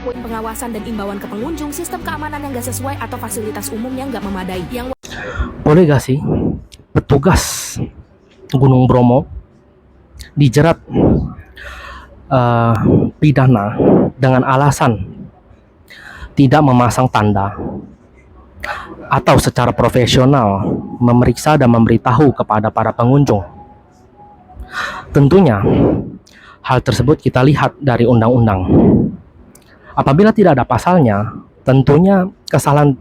poin pengawasan dan imbauan ke pengunjung, sistem keamanan yang gak sesuai, atau fasilitas umum yang gak memadai. Boleh gak sih petugas Gunung Bromo dijerat pidana dengan alasan tidak memasang tanda atau secara profesional memeriksa dan memberitahu kepada para pengunjung? Tentunya hal tersebut kita lihat dari undang-undang. Apabila tidak ada pasalnya, tentunya kesalahan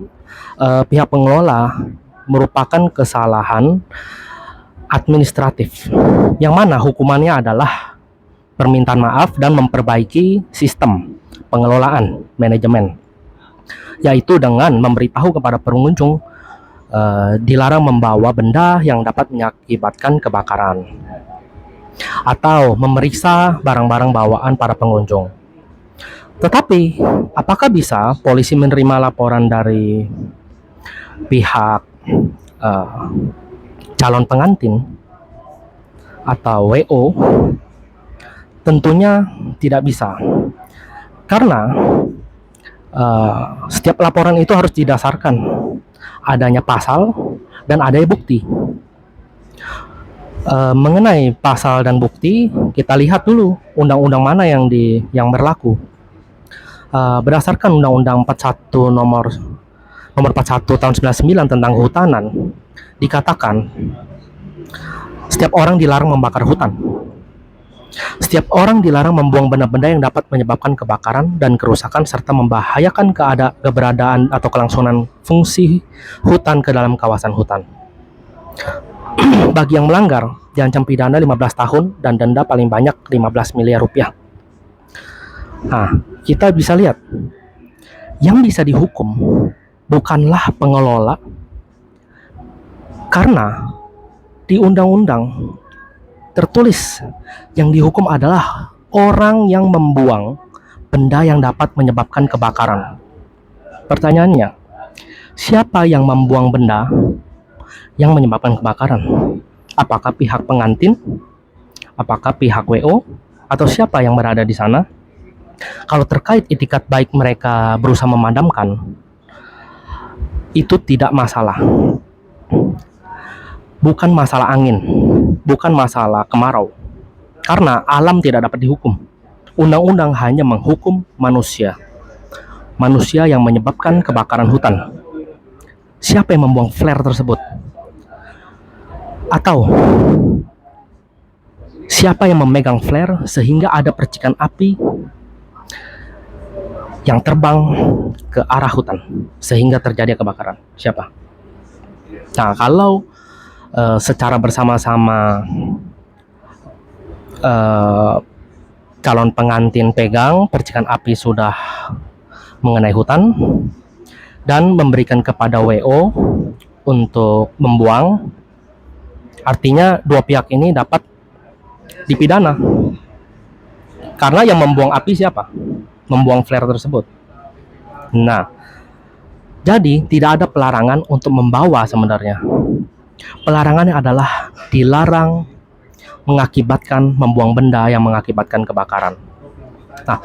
pihak pengelola merupakan kesalahan administratif, yang mana hukumannya adalah permintaan maaf dan memperbaiki sistem pengelolaan manajemen, yaitu dengan memberitahu kepada pengunjung dilarang membawa benda yang dapat mengakibatkan kebakaran atau memeriksa barang-barang bawaan para pengunjung. Tetapi, apakah bisa polisi menerima laporan dari pihak calon pengantin atau WO? Tentunya tidak bisa, karena setiap laporan itu harus didasarkan adanya pasal dan adanya bukti. Mengenai pasal dan bukti, kita lihat dulu undang-undang mana yang berlaku. Berdasarkan Undang-Undang 41 nomor 41 tahun 99 tentang kehutanan, dikatakan setiap orang dilarang membakar hutan. Setiap orang dilarang membuang benda-benda yang dapat menyebabkan kebakaran dan kerusakan serta membahayakan keberadaan atau kelangsungan fungsi hutan ke dalam kawasan hutan. Bagi yang melanggar, diancam pidana 15 tahun dan denda paling banyak 15 miliar rupiah. Nah, kita bisa lihat, yang bisa dihukum bukanlah pengelola, karena di undang-undang tertulis yang dihukum adalah orang yang membuang benda yang dapat menyebabkan kebakaran. Pertanyaannya, siapa yang membuang benda yang menyebabkan kebakaran? Apakah pihak pengantin? Apakah pihak WO? Atau siapa yang berada di sana? Kalau terkait itikat baik mereka berusaha memadamkan, itu tidak masalah. Bukan masalah angin, bukan masalah kemarau, karena alam tidak dapat dihukum. Undang-undang hanya menghukum manusia yang menyebabkan kebakaran hutan. Siapa yang membuang flare tersebut? Atau siapa yang memegang flare sehingga ada percikan api yang terbang ke arah hutan sehingga terjadi kebakaran? Siapa? Nah, kalau secara bersama-sama calon pengantin pegang percikan api sudah mengenai hutan dan memberikan kepada WO untuk membuang, artinya dua pihak ini dapat dipidana. Karena yang membuang api siapa? Membuang flare tersebut. Nah, jadi tidak ada pelarangan untuk membawa sebenarnya. Pelarangannya adalah dilarang mengakibatkan membuang benda yang mengakibatkan kebakaran. Nah,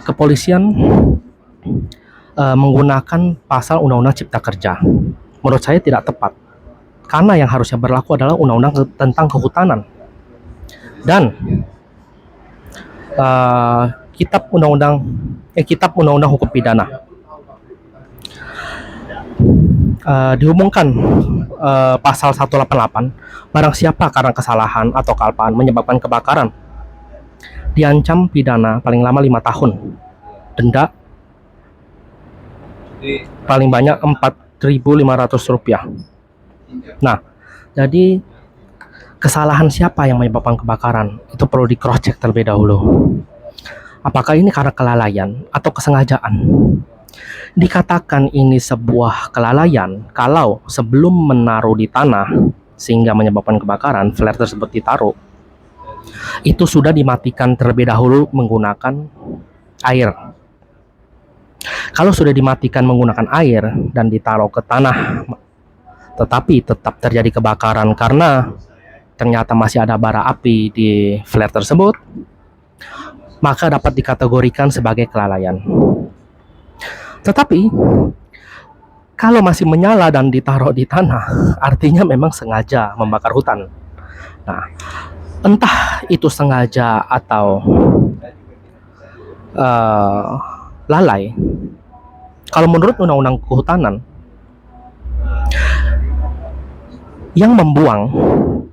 kepolisian menggunakan pasal Undang-Undang Cipta Kerja. Menurut saya tidak tepat, karena yang harusnya berlaku adalah Undang-Undang tentang kehutanan dan Kitab Undang-Undang Hukum Pidana. Dihubungkan pasal 188, barang siapa karena kesalahan atau kealpaan menyebabkan kebakaran diancam pidana paling lama 5 tahun, denda paling banyak 4.500 rupiah. Nah, jadi kesalahan siapa yang menyebabkan kebakaran itu perlu di cross check terlebih dahulu. Apakah ini karena kelalaian atau kesengajaan? Dikatakan ini sebuah kelalaian kalau sebelum menaruh di tanah sehingga menyebabkan kebakaran, flare tersebut ditaruh, itu sudah dimatikan terlebih dahulu menggunakan air. Kalau sudah dimatikan menggunakan air dan ditaruh ke tanah, tetapi tetap terjadi kebakaran karena ternyata masih ada bara api di flare tersebut, maka dapat dikategorikan sebagai kelalaian. Tetapi kalau masih menyala dan ditaruh di tanah, artinya memang sengaja membakar hutan. Nah, entah itu sengaja atau lalai. Kalau menurut Undang-Undang Kehutanan, yang membuang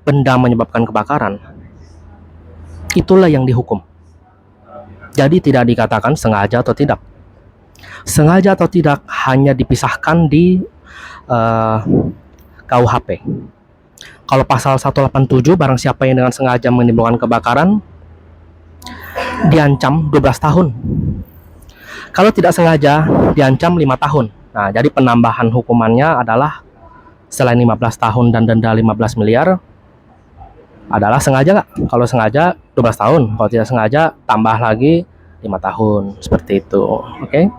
benda menyebabkan kebakaran, itulah yang dihukum. Jadi tidak dikatakan sengaja atau tidak. Sengaja atau tidak hanya dipisahkan di KUHP. Kalau pasal 187, barang siapa yang dengan sengaja menimbulkan kebakaran diancam 12 tahun. Kalau tidak sengaja diancam 5 tahun. Nah, jadi penambahan hukumannya adalah selain 15 tahun dan denda 15 miliar adalah sengaja nggak? Kalau sengaja 12 tahun, kalau tidak sengaja tambah lagi 5 tahun, seperti itu. Oke?